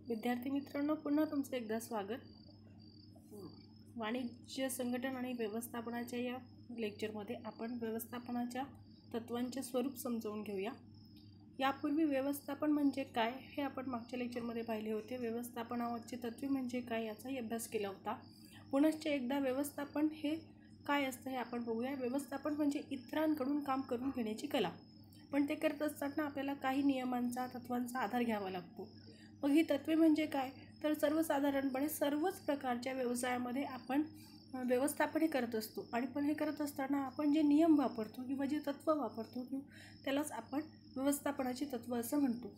विद्यार्थी मित्रांनो, पुन्हा तुमचं एकदा स्वागत. वाणिज्य संघटन आणि व्यवस्थापनाच्या या लेक्चरमध्ये आपण व्यवस्थापनाच्या तत्वांचे स्वरूप समजावून घेऊया. यापूर्वी व्यवस्थापन म्हणजे काय हे आपण मागच्या लेक्चरमध्ये पाहिले होते. व्यवस्थापनाची तत्वे म्हणजे काय याचाही अभ्यास केला होता. पुनश्च एकदा व्यवस्थापन हे काय असतं हे आपण बघूया. व्यवस्थापन म्हणजे इतरांकडून काम करून घेण्याची कला, पण ते करत असताना आपल्याला काही नियमांचा तत्वांचा आधार घ्यावा लागतो. मग ही तत्वे म्हणजे काय, तर सर्वसाधारणपणे सर्वच प्रकारच्या व्यवसायामध्ये आपण व्यवस्थापन हे करत असतो आणि पण हे करत असताना आपण जे नियम वापरतो किंवा जे तत्त्व वापरतो त्यालाच आपण व्यवस्थापनाची तत्त्व असं म्हणतो.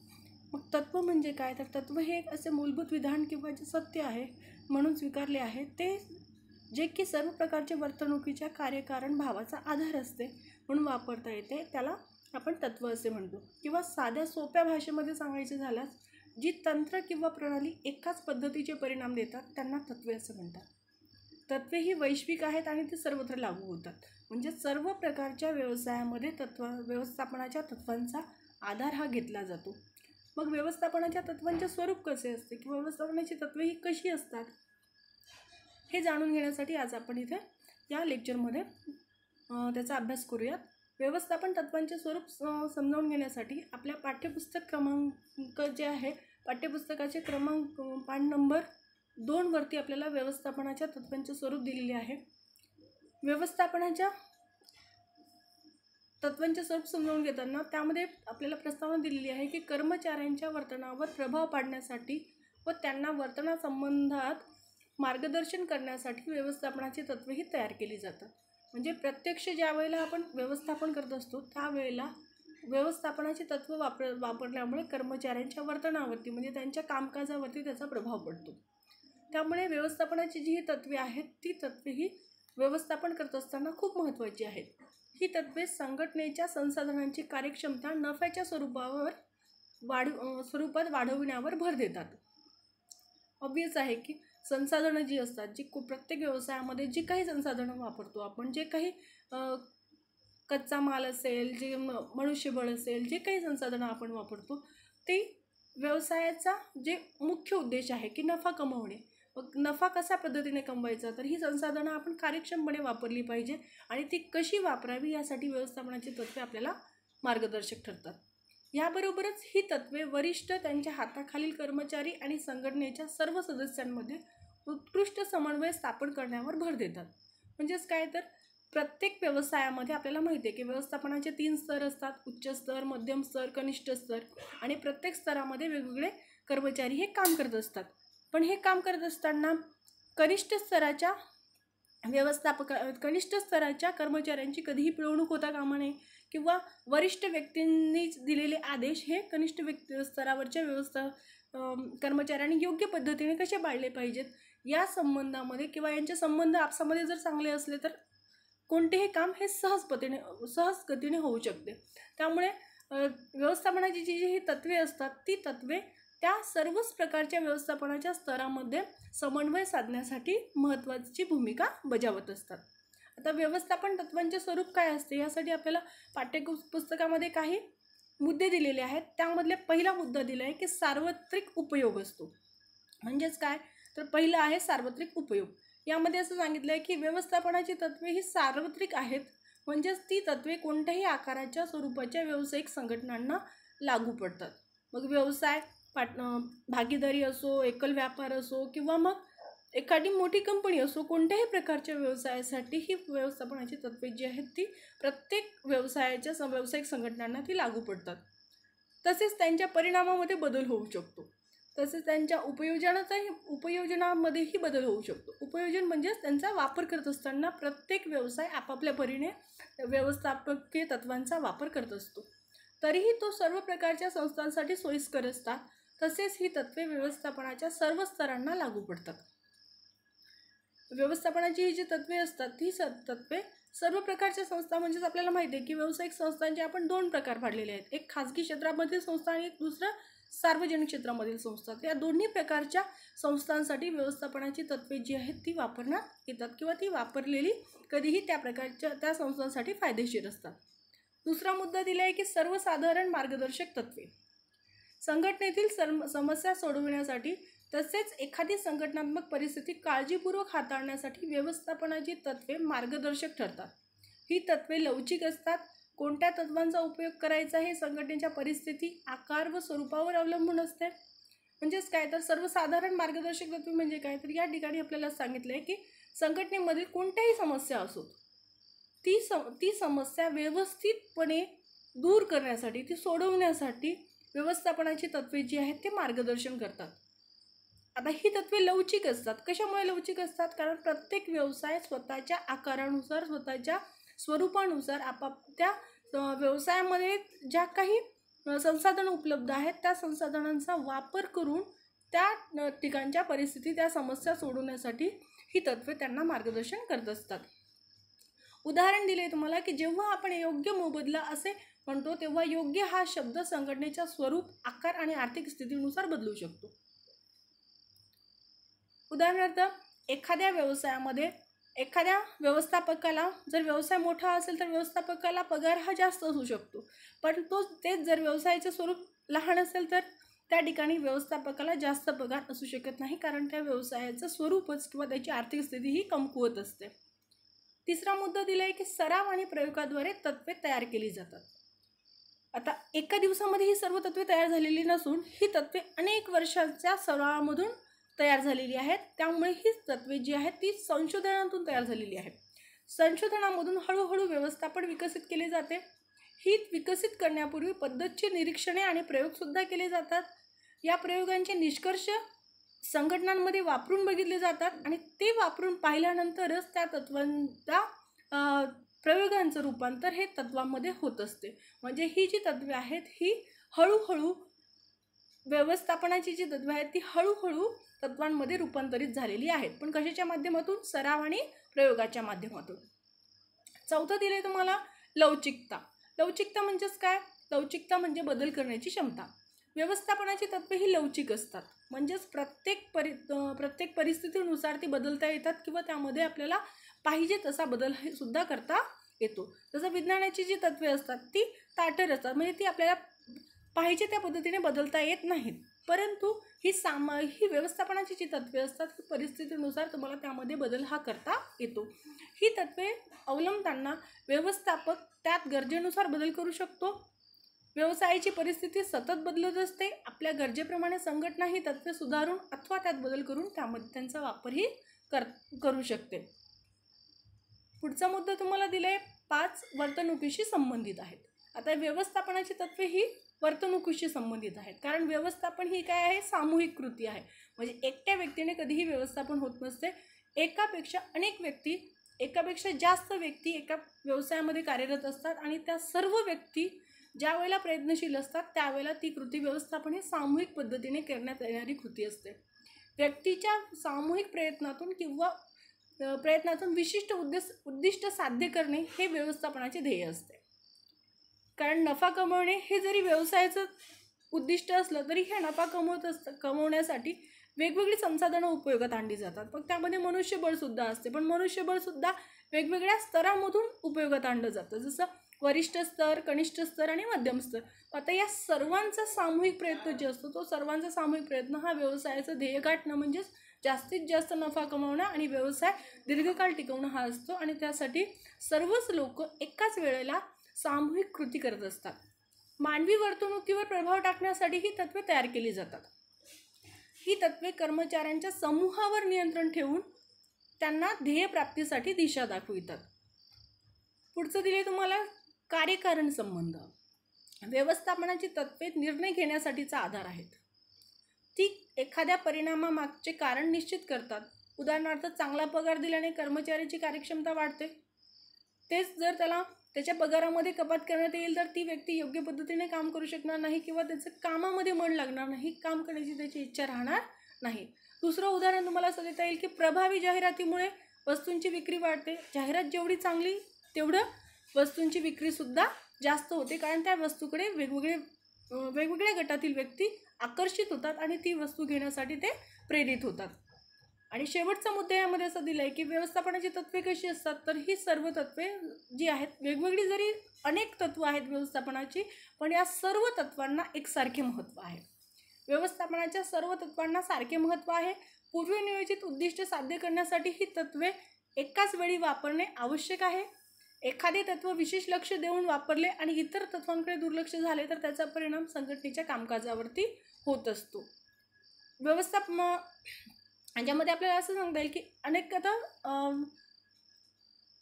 मग तत्त्व म्हणजे काय, तर तत्त्व हे एक असे मूलभूत विधान किंवा जे सत्य आहे म्हणून स्वीकारले आहे, ते जे की सर्व प्रकारच्या वर्तणुकीच्या कार्यकारण भावाचा आधार असते म्हणून वापरता येते, त्याला आपण तत्त्व असे म्हणतो. किंवा साध्या सोप्या भाषेमध्ये सांगायचे झाल्यास जी तंत्र किंवा प्रणाली एकाच पद्धतीचे परिणाम देतात त्यांना तत्वे असे म्हणतात. तत्वे ही वैश्विक आहेत आणि ते सर्वत्र लागू होतात. म्हणजे सर्व प्रकारच्या व्यवसायामध्ये व्यवस्थापनाच्या तत्वांचा आधार हा घेतला जातो. मग व्यवस्थापनाच्या तत्वांचे स्वरूप कसे असते किंवा व्यवस्थापनाची तत्वे ही कशी असतात हे जाणून घेण्यासाठी आज आपण इथे या लेक्चरमध्ये त्याचा अभ्यास करूयात. व्यवस्थापन तत्वांचे स्वरूप समजावून घेण्यासाठी आपल्या पाठ्यपुस्तक क्रमांक जे आहे, पाठ्यपुस्तकाचे क्रमांक पान नंबर 2 वरती आपल्याला व्यवस्थापनाच्या तत्वांचे स्वरूप दिलेले आहे. व्यवस्थापनाच्या तत्वांचे स्वरूप समजावून घेताना त्यामध्ये आपल्याला प्रस्तावना दिलेली आहे की कर्मचाऱ्यांच्या वर्तनावर प्रभाव पाडण्यासाठी व त्यांना वर्तनासंबंधात मार्गदर्शन करण्यासाठी व्यवस्थापनाची तत्वे ही तयार केली जातात. म्हणजे प्रत्यक्ष ज्या वेळेला आपण व्यवस्थापन करत असतो त्यावेळेला व्यवस्थापनाची तत्व वापरल्यामुळे कर्मचाऱ्यांच्या वर्तनावरती म्हणजे त्यांच्या कामकाजावरती त्याचा प्रभाव पडतो. त्यामुळे व्यवस्थापनाची जी तत्वे आहेत ती तत्वे ही व्यवस्थापन करत असताना खूप महत्त्वाची आहेत. ही तत्वे संघटनेच्या संसाधनांची कार्यक्षमता नफ्याच्या स्वरूपात वाढविण्यावर भर देतात. ऑब्वियस आहे की संसाधनं जी असतात, जी प्रत्येक व्यवसायामध्ये जी काही संसाधनं वापरतो आपण, जे काही कच्चा माल असेल, जे मनुष्यबळ असेल, जे काही संसाधनं आपण वापरतो ते व्यवसायाचा जे मुख्य उद्देश आहे की नफा कमवणे. मग नफा कशा पद्धतीने कमवायचा, तर ही संसाधनं आपण कार्यक्षमपणे वापरली पाहिजे आणि ती कशी वापरावी यासाठी व्यवस्थापनाची तत्वे आपल्याला मार्गदर्शक ठरतात. याबरोबरच ही तत्वे वरिष्ठ, त्यांच्या हाताखालील कर्मचारी आणि संघटनेच्या सर्व सदस्यांमध्ये उत्कृष्ट समन्वय स्थापन करण्यावर भर देतात. म्हणजेच काय, तर प्रत्येक व्यवसायामध्ये आपल्याला माहिती आहे की व्यवस्थापनाचे 3 स्तर असतात: उच्च स्तर, मध्यम स्तर, कनिष्ठ स्तर. आणि प्रत्येक स्तरामध्ये वेगवेगळे कर्मचारी हे काम करत असतात. पण हे काम करत असताना कनिष्ठ स्तराच्या कर्मचाऱ्यांची कधीही पिळवणूक होता कामा नये किंवा वरिष्ठ व्यक्तींनी दिलेले आदेश हे कनिष्ठ स्तरावरच्या कर्मचाऱ्यांनी योग्य पद्धतीने कसे पाळले पाहिजेत या संबंधामध्ये किंवा यांचे संबंध आपसामध्ये जर चांगले असले तर कोणतेही काम हे सहज गतीने होऊ शकते. त्यामुळे व्यवस्थापनाची जी ही तत्वे असतात ती तत्वे त्या सर्वच प्रकारच्या व्यवस्थापनाच्या स्तरामध्ये समन्वय साधण्यासाठी महत्त्वाची भूमिका बजावत असतात. आता व्यवस्थापन तत्वांचे स्वरूप काय असते यासाठी आपल्याला पाठ्यपुस्तकामध्ये काही मुद्दे दिलेले आहेत. त्यामधले पहिला मुद्दा दिला आहे की सार्वत्रिक उपयोग असतो. म्हणजेच काय, तर पहिलं आहे सार्वत्रिक उपयोग. यामध्ये असं सांगितलं आहे की व्यवस्थापनाची तत्वे ही सार्वत्रिक आहेत, म्हणजेच ती तत्वे कोणत्याही आकाराच्या स्वरूपाच्या व्यावसायिक संघटनांना लागू पडतात. मग व्यवसाय भागीदारी असो, एकल व्यापार असो किंवा मग एखादी मोठी कंपनी असो, कोणत्याही प्रकारच्या व्यवसायासाठी ही व्यवस्थापनाची तत्वे जी आहेत ती प्रत्येक व्यावसायिक संघटनांना ती लागू पडतात. तसेच त्यांच्या परिणामामध्ये बदल होऊ शकतो. तसेच त्यांच्या उपयोजनामध्येही बदल होऊ शकतो. उपयोजन म्हणजेच त्यांचा वापर करत असताना प्रत्येक व्यवसाय आपापल्या परीने व्यवस्थापकीय तत्वांचा वापर करत असतो. तरीही तो सर्व प्रकारच्या संस्थांसाठी सोयीस्कर असतात. तसेच ही तत्वे व्यवस्थापनाच्या सर्व स्तरांना लागू पडतात. व्यवस्थापनाची ही जी तत्वे असतात ती तत्वे सर्व प्रकारच्या संस्था, म्हणजेच आपल्याला माहिती आहे की व्यावसायिक संस्थांचे आपण 2 प्रकार पाडलेले आहेत. एक खाजगी क्षेत्रामधील संस्था आणि दुसरं सार्वजनिक क्षेत्रामधील संस्था. या दोन्ही प्रकारच्या संस्थांसाठी व्यवस्थापनाची तत्वे जी आहेत ती वापरण्यात येतात किंवा ती वापरलेली कधीही त्या संस्थांसाठी फायदेशीर असतात. दुसरा मुद्दा दिला आहे की सर्वसाधारण मार्गदर्शक तत्वे. संघटनेतील समस्या सोडविण्यासाठी तसेच एखादी संघटनात्मक परिस्थिती काळजीपूर्वक हाताळण्यासाठी व्यवस्थापनाची तत्त्वे मार्गदर्शक ठरतात. ही तत्त्वे लवचिक असतात. कोणत्या तत्त्वांचा उपयोग करायचा हे संघटनेच्या परिस्थिती, आकार व स्वरूपावर अवलंबून असते. म्हणजेच काय तर सर्वसाधारण मार्गदर्शक तत्त्वे म्हणजे काय तर या ठिकाणी आपल्याला सांगितलं आहे की संघटनेमधील कोणत्याही समस्या असोत ती समस्या व्यवस्थितपणे दूर करण्यासाठी, ती सोडवण्यासाठी व्यवस्थापनाची तत्त्वे जी आहेत ते मार्गदर्शन करतात. आता ही तत्त्वे लवचिक असतात. कशामुळे लवचिक असतात? कारण प्रत्येक व्यवसाय स्वतःच्या आकारानुसार, स्वतःच्या स्वरूपानुसार आपापल्या व्यवसायामध्ये ज्या काही संसाधनं उपलब्ध आहेत त्या संसाधनांचा वापर करून त्या ठिकाणच्या परिस्थिती, त्या समस्या सोडवण्यासाठी ही तत्त्वे त्यांना मार्गदर्शन करत असतात. उदाहरण दिले तुम्हाला की जेव्हा आपण योग्य मोबदला असे म्हणतो तेव्हा योग्य हा शब्द संघटनेच्या स्वरूप, आकार आणि आर्थिक स्थितीनुसार बदलू शकतो. उदाहरणार्थ एखाद्या व्यवसायामध्ये एखाद्या व्यवस्थापकाला, जर व्यवसाय मोठा असेल तर व्यवस्थापकाला पगार हा जास्त असू शकतो, पण तेच जर व्यवसायाचे स्वरूप लहान असेल तर त्या ठिकाणी व्यवस्थापकाला जास्त पगार असू शकत नाही, कारण त्या व्यवसायाचं स्वरूपच किंवा त्याची आर्थिक स्थिती ही कमकुवत असते. तिसरा मुद्दा दिला आहे की सराव आणि प्रयोगाद्वारे तत्त्वे तयार केली जातात. आता एका दिवसामध्ये ही सर्व तत्त्वे तयार झालेली नसून ही तत्त्वे अनेक वर्षांच्या सरावामधून तयार झालेली आहेत. त्यामुळे ही तत्त्वे जी आहेत ती संशोधनातून तयार झालेली आहेत. संशोधनामधून हळूहळू व्यवस्थापन विकसित केले जाते. ही विकसित करण्यापूर्वी पद्धतशीर निरीक्षणे आणि प्रयोगसुद्धा केले जातात. या प्रयोगांचे निष्कर्ष संघटनांमध्ये वापरून बघितले जातात आणि ते वापरून पाहिल्यानंतरच त्या तत्त्वांचा प्रयोगांचं रूपांतर हे तत्त्वांमध्ये होत असते. म्हणजे ही जी तत्त्वे आहेत ही हळूहळू व्यवस्थापनाची जी तत्त्वे आहेत ती हळूहळू तत्त्वांमध्ये रूपांतरित झालेली आहेत. पण कशाच्या माध्यमातून? सराव आणि प्रयोगाच्या माध्यमातून. चौथं दिले तुम्हाला लवचिकता. लवचिकता म्हणजेच काय? लवचिकता म्हणजे बदल करण्याची क्षमता. व्यवस्थापनाची तत्त्वे ही लवचिक असतात. म्हणजेच प्रत्येक परिस्थितीनुसार ती बदलता येतात किंवा त्यामध्ये आपल्याला पाहिजे तसा बदल सुद्धा करता येतो. जसं विज्ञानाची जी तत्त्वे असतात ती ताठर असतात, म्हणजे ती आपल्याला पाहिजे त्या पद्धतीने बदलता येत नाहीत. परंतु ही व्यवस्थापनाची जी तत्त्वे असतात ती परिस्थितीनुसार तुम्हाला त्यामध्ये बदल हा करता येतो. ही तत्त्वे अवलंबताना व्यवस्थापक त्यात गरजेनुसार बदल करू शकतो. व्यवसायाची परिस्थिती सतत बदलत असते. आपल्या गरजेप्रमाणे संघटना ही तत्त्वे सुधारून अथवा त्यात बदल करून त्यामध्ये त्यांचा वापरही करू शकते. पुढचा मुद्दा तुम्हाला दिलाय 5 वर्तणुकीशी संबंधित आहेत. आता व्यवस्थापनाची तत्त्वे ही वर्तणुकीशी संबंधित आहेत, कारण व्यवस्थापन ही काय आहे? सामूहिक कृती आहे. म्हणजे एकट्या व्यक्तीने कधीही व्यवस्थापन होत नसते. एकापेक्षा जास्त व्यक्ती एका व्यवसायामध्ये कार्यरत असतात आणि त्या सर्व व्यक्ती ज्या वेळेला प्रयत्नशील असतात त्यावेळेला ती कृती व्यवस्थापन ही सामूहिक पद्धतीने करण्यात येणारी कृती असते. व्यक्तीच्या सामूहिक प्रयत्नातून विशिष्ट उद्दिष्ट साध्य करणे हे व्यवस्थापनाचे ध्येय असते. कारण नफा कमवणे हे जरी व्यवसायाचं उद्दिष्ट असलं तरी हे नफा कमवण्यासाठी वेगवेगळी संसाधनं उपयोगात आणली जातात. मग त्यामध्ये मनुष्यबळसुद्धा असते, पण मनुष्यबळसुद्धा वेगवेगळ्या स्तरामधून उपयोगात आणलं जातं, जसं वरिष्ठ स्तर, कनिष्ठ स्तर आणि मध्यम स्तर. आता या सर्वांचा सामूहिक प्रयत्न जे असतो तो सर्वांचा सामूहिक प्रयत्न हा व्यवसायाचं ध्येय गाठणं म्हणजेच जास्तीत जास्त नफा कमवणं आणि व्यवसाय दीर्घकाळ टिकवणं हा असतो. आणि त्यासाठी सर्वच लोक एकाच वेळेला सामूहिक कृती करत असतात. मानवी वर्तणुकीवर प्रभाव टाकण्यासाठी ही तत्त्वे तयार केली जातात. ही तत्त्वे कर्मचाऱ्यांच्या समूहावर नियंत्रण ठेवून त्यांना ध्येयप्राप्तीसाठी दिशा दाखवितात. पुढचं दिले तुम्हाला कार्यकारण संबंध. व्यवस्थापनाची तत्त्वे निर्णय घेण्यासाठीचा आधार आहेत. ती एखाद्या परिणामामागचे कारण निश्चित करतात. उदाहरणार्थ चांगला पगार दिल्याने कर्मचाऱ्याची कार्यक्षमता वाढते. तेच जर त्याच्या पगारामध्ये कपात करण्यात येईल तर ती व्यक्ती योग्य पद्धतीने काम करू शकणार नाही किंवा त्याचं कामामध्ये मन लागणार नाही, काम करण्याची त्याची इच्छा राहणार नाही. दुसरं उदाहरण तुम्हाला असं देता येईल की प्रभावी जाहिरातीमुळे वस्तूंची विक्री वाढते. जाहिरात जेवढी चांगली तेवढं वस्तूंची विक्रीसुद्धा जास्त होते, कारण त्या वस्तूकडे वेगवेगळ्या गटातील व्यक्ती आकर्षित होतात आणि ती वस्तू घेण्यासाठी ते प्रेरित होतात. आणि शेवटचा मुद्दा यामध्ये असं दिला आहे की व्यवस्थापनाची तत्त्वे कशी असतात, तर ही सर्व तत्त्वे जी आहेत वेगवेगळी, जरी अनेक तत्त्व आहेत व्यवस्थापनाची, पण या सर्व तत्त्वांना एकसारखे महत्त्व आहे. व्यवस्थापनाच्या सर्व तत्वांना सारखे महत्त्व आहे. पूर्वनियोजित उद्दिष्ट साध्य करण्यासाठी ही तत्वे एकाच वेळी वापरणे आवश्यक आहे. एखादे तत्व विशेष लक्ष देऊन वापरले आणि इतर तत्वांकडे दुर्लक्ष झाले तर त्याचा परिणाम संघटनेच्या कामकाजावरती होत असतो. व्यवस्थापन याच्यामध्ये आपल्याला असं सांगता येईल की अनेक आता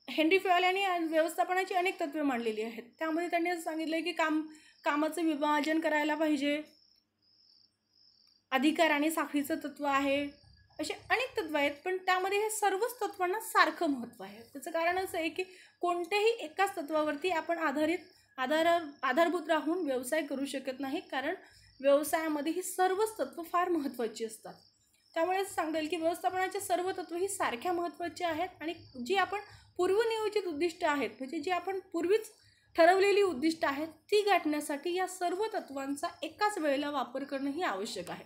हेनरी फॅल यांनी व्यवस्थापनाची अनेक तत्वे मांडलेली आहेत. त्यामध्ये त्यांनी असं सांगितलं की कामाचं विभाजन करायला पाहिजे, अधिकार आणि साखळीचं तत्व आहे, असे अनेक तत्व आहेत. पण त्यामध्ये हे सर्वच तत्वांना सारखं महत्त्व आहे. त्याचं कारण असं आहे की कोणत्याही एकाच तत्वावरती आपण आधारभूत राहून व्यवसाय करू शकत नाही, कारण व्यवसायामध्ये ही सर्वच तत्व फार महत्त्वाची असतात. त्यामुळे सांगता येईल की व्यवस्थापनाचे सर्व तत्व ही सारख्या महत्त्वाची आहेत आणि जी आपण पूर्वनियोजित उद्दिष्ट आहेत, म्हणजे जी आपण पूर्वीच ठरवलेली उद्दिष्ट आहेत ती गाठण्यासाठी या सर्व तत्वांचा एकाच वेळेला वापर करणं ही आवश्यक आहे.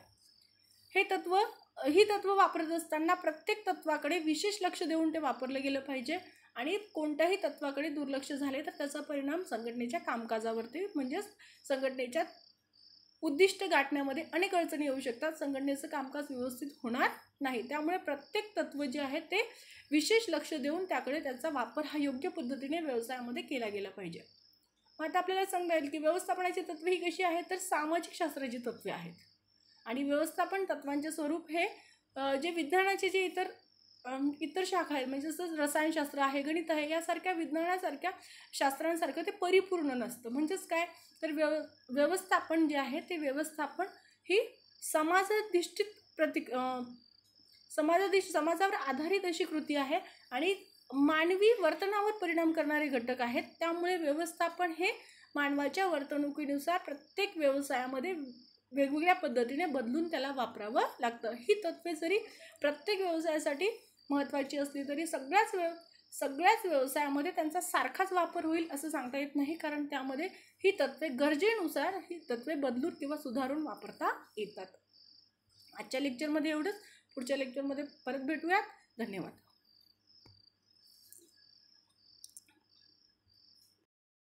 ही तत्व वापरत असताना प्रत्येक तत्वाकडे विशेष लक्ष देऊन ते वापरलं गेलं पाहिजे आणि कोणत्याही तत्वाकडे दुर्लक्ष झाले तर त्याचा परिणाम संघटनेच्या कामकाजावरती म्हणजेच संघटनेच्या उद्दिष्ट गाठण्यामध्ये अनेक अडचणी येऊ शकतात. संघटनेचं कामकाज व्यवस्थित होणार नाही. त्यामुळे प्रत्येक तत्व जे आहे ते विशेष लक्ष देऊन त्याचा वापर हा योग्य पद्धतीने व्यवसायामध्ये केला गेला पाहिजे. आता आपल्याला सांगता येईल की व्यवस्थापनाची तत्वे ही कशी आहेत तर सामाजिक शास्त्राची तत्वे आहेत आणि व्यवस्थापन तत्वांचे स्वरूप हे जे विज्ञानाचे जे इतर शाखा आहेत, म्हणजे जसं रसायनशास्त्र आहे, गणित आहे, यासारख्या विज्ञानासारख्या शास्त्रांसारखं ते परिपूर्ण नसतं. म्हणजेच काय तर व्यवस्थापन जे आहे ते व्यवस्थापन ही समाजावर आधारित अशी कृती आहे आणि मानवी वर्तनावर परिणाम करणारे घटक आहेत. त्यामुळे व्यवस्थापन हे मानवाच्या वर्तणुकीनुसार प्रत्येक व्यवसायामध्ये वेगवेगळ्या पद्धतीने बदलून त्याला वापरावं लागतं. ही तत्वे जरी प्रत्येक व्यवसायासाठी महत्त्वाची असली तरी सगळ्याच व्यवसायामध्ये त्यांचा सारखाच वापर होईल असं सांगता येत नाही, कारण त्यामध्ये ही तत्वे गरजेनुसार ही तत्वे बदलून किंवा सुधारून वापरता येतात. आजच्या लेक्चरमध्ये एवढंच. पुढच्या लेक्चरमध्ये परत भेटूयात. धन्यवाद.